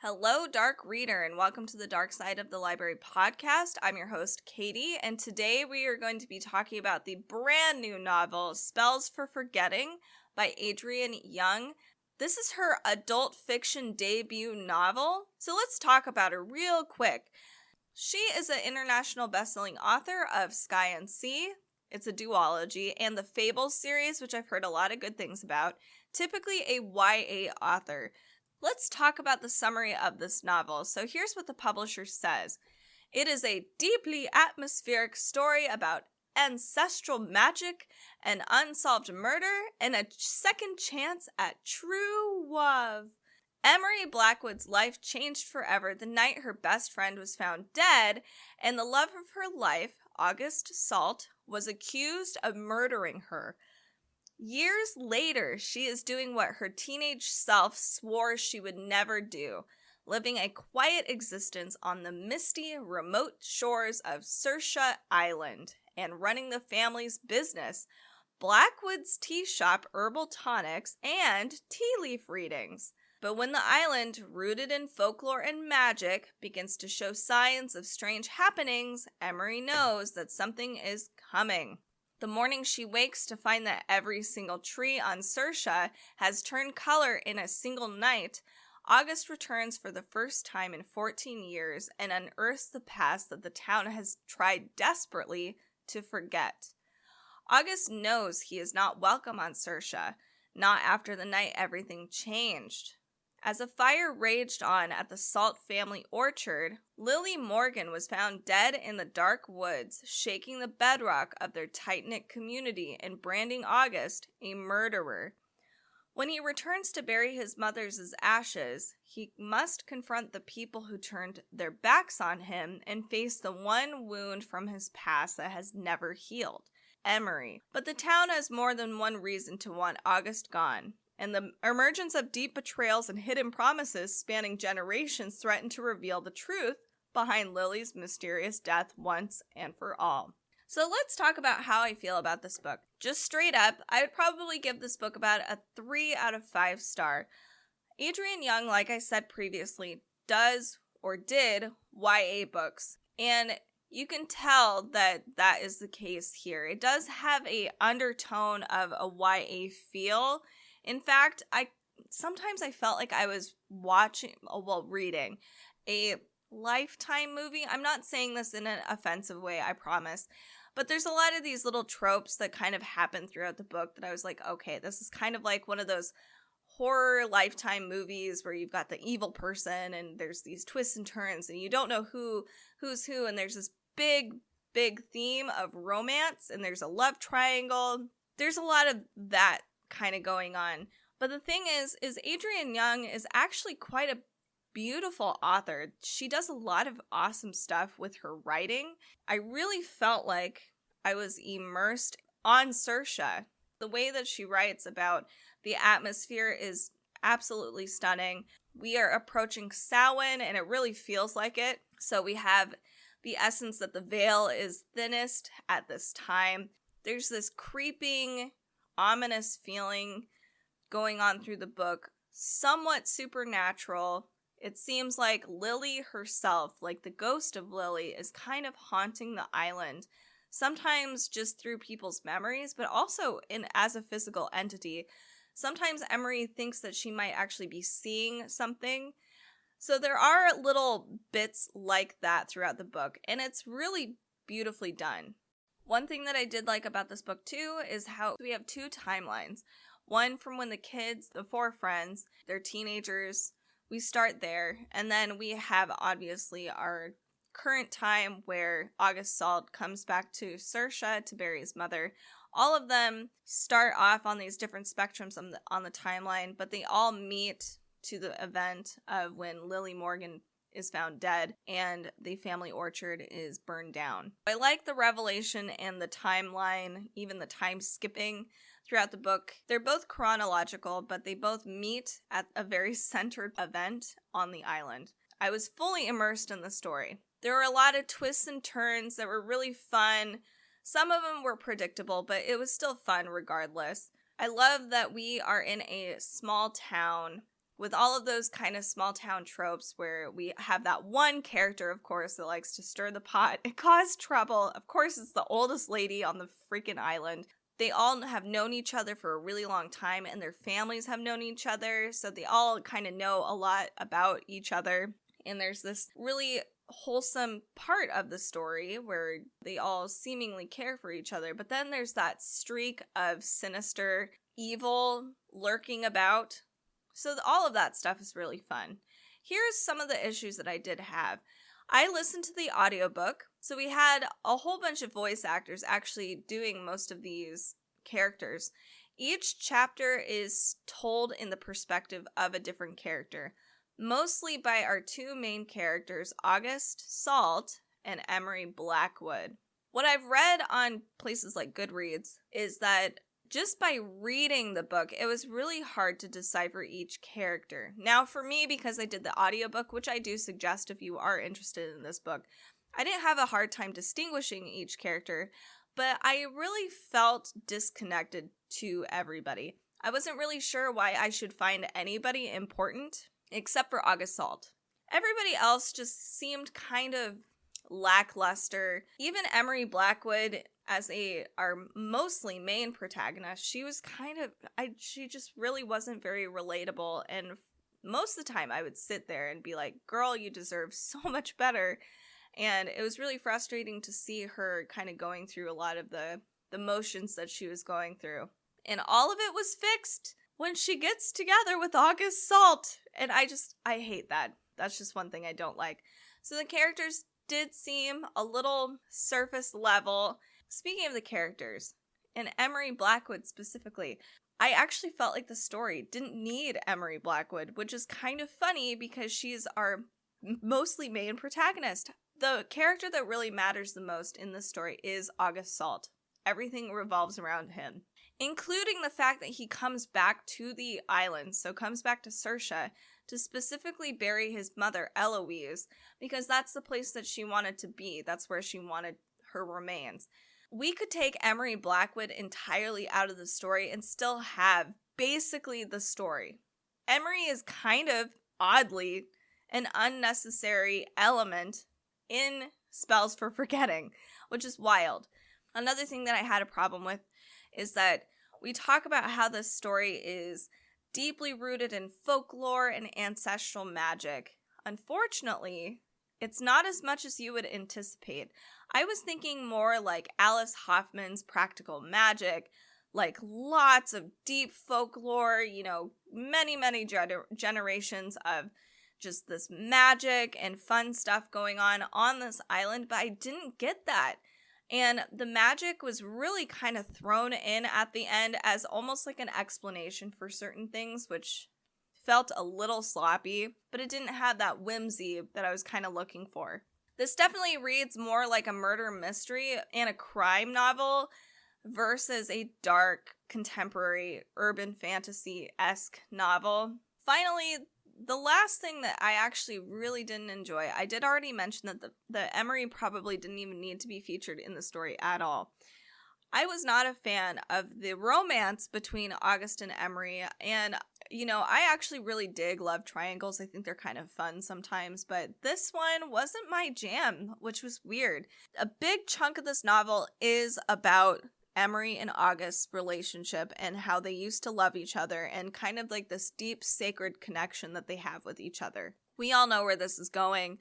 Hello, Dark Reader, and welcome to the Dark Side of the Library podcast. I'm your host, Katie, and today we are going to be talking about the brand new novel, Spells for Forgetting by Adrienne Young. This is her adult fiction debut novel, so let's talk about her real quick. She is an international best-selling author of Sky and Sea. It's a duology, and the Fables series, which I've heard a lot of good things about, typically a YA author. Let's talk about the summary of this novel. So here's what the publisher says. It is a deeply atmospheric story about ancestral magic, an unsolved murder, and a second chance at true love. Emery Blackwood's life changed forever the night her best friend was found dead, and the love of her life, August Salt, was accused of murdering her. Years later, she is doing what her teenage self swore she would never do, living a quiet existence on the misty, remote shores of Saoirse Island and running the family's business, Blackwood's tea shop, herbal tonics, and tea leaf readings. But when the island, rooted in folklore and magic, begins to show signs of strange happenings, Emery knows that something is coming. The morning she wakes to find that every single tree on Saoirse has turned color in a single night, August returns for the first time in 14 years and unearths the past that the town has tried desperately to forget. August knows he is not welcome on Saoirse, not after the night everything changed. As a fire raged on at the Salt family orchard, Lily Morgan was found dead in the dark woods, shaking the bedrock of their tight-knit community and branding August a murderer. When he returns to bury his mother's ashes, he must confront the people who turned their backs on him and face the one wound from his past that has never healed, Emery. But the town has more than one reason to want August gone. And the emergence of deep betrayals and hidden promises spanning generations threaten to reveal the truth behind Lily's mysterious death once and for all. So let's talk about how I feel about this book. Just straight up, I would probably give this book about a 3 out of 5 star. Adrienne Young, like I said previously, does or did YA books. And you can tell that that is the case here. It does have a undertone of a YA feel. In fact, sometimes I felt like I was reading a Lifetime movie. I'm not saying this in an offensive way, I promise. But there's a lot of these little tropes that kind of happen throughout the book that I was like, okay, this is kind of like one of those horror Lifetime movies where you've got the evil person and there's these twists and turns and you don't know who's who, and there's this big theme of romance and there's a love triangle. There's a lot of that kind of going on. But the thing is Adrienne Young is actually quite a beautiful author. She does a lot of awesome stuff with her writing. I really felt like I was immersed on Saoirse. The way that she writes about the atmosphere is absolutely stunning. We are approaching Samhain and it really feels like it. So we have the essence that the veil is thinnest at this time. There's this creeping, ominous feeling going on through the book, somewhat supernatural. It seems like Lily herself, like the ghost of Lily, is kind of haunting the island, sometimes just through people's memories, but also as a physical entity. Sometimes Emery thinks that she might actually be seeing something. So there are little bits like that throughout the book, and it's really beautifully done. One thing that I did like about this book too is how we have 2 timelines. One from when the 4 friends, they're teenagers, we start there, and then we have obviously our current time where August Salt comes back to Saoirse to bury his mother. All of them start off on these different spectrums on the timeline, but they all meet to the event of when Lily Morgan is found dead and the family orchard is burned down. I like the revelation and the timeline, even the time skipping throughout the book. They're both chronological, but they both meet at a very centered event on the island. I was fully immersed in the story. There were a lot of twists and turns that were really fun. Some of them were predictable, but it was still fun regardless. I love that we are in a small town with all of those kind of small town tropes where we have that one character, of course, that likes to stir the pot and cause trouble. Of course, it's the oldest lady on the freaking island. They all have known each other for a really long time, and their families have known each other, so they all kind of know a lot about each other. And there's this really wholesome part of the story where they all seemingly care for each other, but then there's that streak of sinister evil lurking about. So all of that stuff is really fun. Here's some of the issues that I did have. I listened to the audiobook, so we had a whole bunch of voice actors actually doing most of these characters. Each chapter is told in the perspective of a different character, mostly by our two main characters, August Salt and Emery Blackwood. What I've read on places like Goodreads is that just by reading the book, it was really hard to decipher each character. Now, for me, because I did the audiobook, which I do suggest if you are interested in this book, I didn't have a hard time distinguishing each character, but I really felt disconnected to everybody. I wasn't really sure why I should find anybody important, except for August Salt. Everybody else just seemed kind of lackluster. Even Emery Blackwood, as our mostly main protagonist, she was she just really wasn't very relatable, and most of the time I would sit there and be like, girl, you deserve so much better. And it was really frustrating to see her kind of going through a lot of the motions that she was going through. And all of it was fixed when she gets together with August Salt. And I hate that. That's just one thing I don't like. So the characters did seem a little surface level. Speaking of the characters, and Emery Blackwood specifically, I actually felt like the story didn't need Emery Blackwood, which is kind of funny because she's our mostly main protagonist. The character that really matters the most in this story is August Salt. Everything revolves around him, including the fact that he comes back to the island, so comes back to Saoirse, to specifically bury his mother, Eloise, because that's the place that she wanted to be. That's where she wanted her remains. We could take Emery Blackwood entirely out of the story and still have basically the story. Emery is kind of, oddly, an unnecessary element in Spells for Forgetting, which is wild. Another thing that I had a problem with is that we talk about how this story is deeply rooted in folklore and ancestral magic. Unfortunately, it's not as much as you would anticipate. I was thinking more like Alice Hoffman's Practical Magic, like lots of deep folklore, many generations of just this magic and fun stuff going on this island, but I didn't get that. And the magic was really kind of thrown in at the end as almost like an explanation for certain things, which felt a little sloppy, but it didn't have that whimsy that I was kind of looking for. This definitely reads more like a murder mystery and a crime novel versus a dark, contemporary, urban fantasy-esque novel. Finally, the last thing that I actually really didn't enjoy, I did already mention that the Emery probably didn't even need to be featured in the story at all. I was not a fan of the romance between August and Emery, and I actually really dig love triangles. I think they're kind of fun sometimes, but this one wasn't my jam, which was weird. A big chunk of this novel is about Emery and August's relationship and how they used to love each other and kind of like this deep sacred connection that they have with each other. We all know where this is going.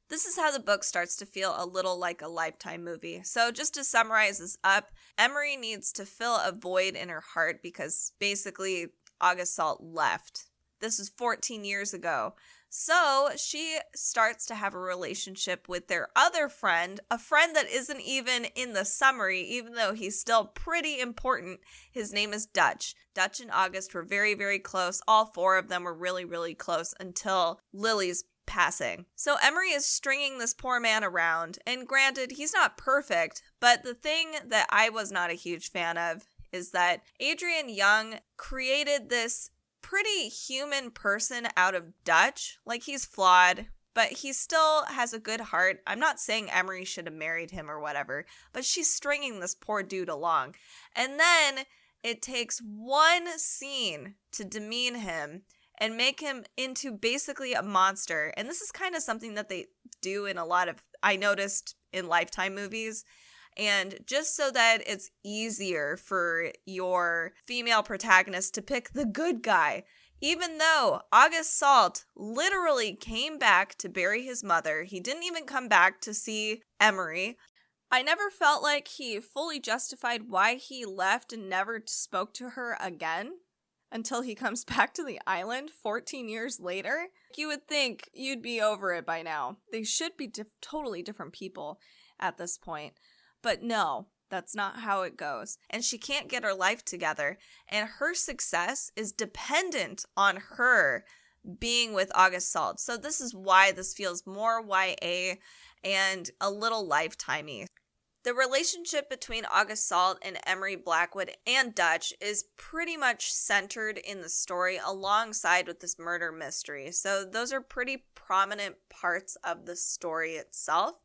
This is how the book starts to feel a little like a Lifetime movie. So just to summarize this up, Emery needs to fill a void in her heart because basically August Salt left. This was 14 years ago. So she starts to have a relationship with their other friend, a friend that isn't even in the summary, even though he's still pretty important. His name is Dutch. Dutch and August were very, very close. All four of them were really, really close until Lily's passing. So Emery is stringing this poor man around, and granted, he's not perfect, but the thing that I was not a huge fan of is that Adrienne Young created this pretty human person out of Dutch. Like, he's flawed, but he still has a good heart. I'm not saying Emery should have married him or whatever, but she's stringing this poor dude along. And then it takes one scene to demean him, and make him into basically a monster. And this is kind of something that they do in a lot of, I noticed in Lifetime movies. And just so that it's easier for your female protagonist to pick the good guy. Even though August Salt literally came back to bury his mother, he didn't even come back to see Emery. I never felt like he fully justified why he left and never spoke to her again until he comes back to the island 14 years later. You would think you'd be over it by now. They should be totally different people at this point. But no, that's not how it goes. And she can't get her life together. And her success is dependent on her being with August Salt. So this is why this feels more YA and a little Lifetimey. The relationship between August Salt and Emery Blackwood and Dutch is pretty much centered in the story alongside with this murder mystery. So those are pretty prominent parts of the story itself.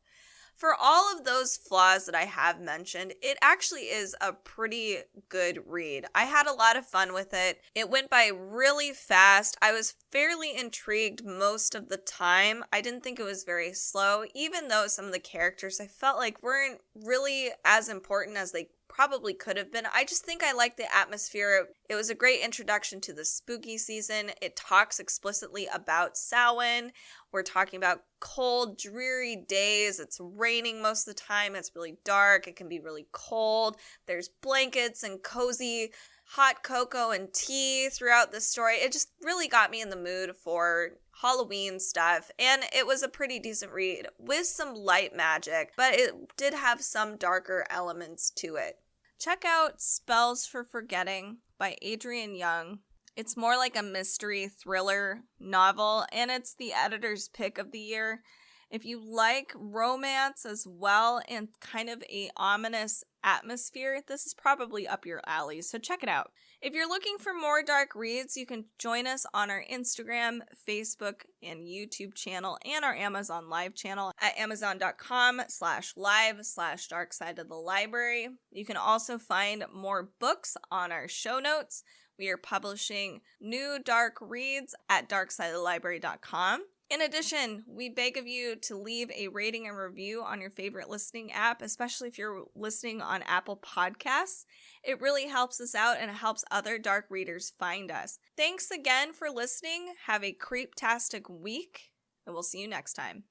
For all of those flaws that I have mentioned, it actually is a pretty good read. I had a lot of fun with it. It went by really fast. I was fairly intrigued most of the time. I didn't think it was very slow, even though some of the characters I felt like weren't really as important as they probably could have been. I just think I liked the atmosphere. It was a great introduction to the spooky season. It talks explicitly about Samhain. We're talking about cold, dreary days. It's raining most of the time. It's really dark. It can be really cold. There's blankets and cozy hot cocoa and tea throughout the story. It just really got me in the mood for Halloween stuff, and it was a pretty decent read with some light magic, but it did have some darker elements to it. Check out Spells for Forgetting by Adrienne Young. It's more like a mystery thriller novel, and it's the editor's pick of the year. If you like romance as well and kind of a ominous atmosphere, this is probably up your alley, so check it out. If you're looking for more dark reads, you can join us on our Instagram, Facebook, and YouTube channel and our Amazon Live channel at amazon.com/live/darksideofthelibrary. You can also find more books on our show notes. We are publishing new dark reads at darksideofthelibrary.com. In addition, we beg of you to leave a rating and review on your favorite listening app, especially if you're listening on Apple Podcasts. It really helps us out and it helps other dark readers find us. Thanks again for listening. Have a creeptastic week, and we'll see you next time.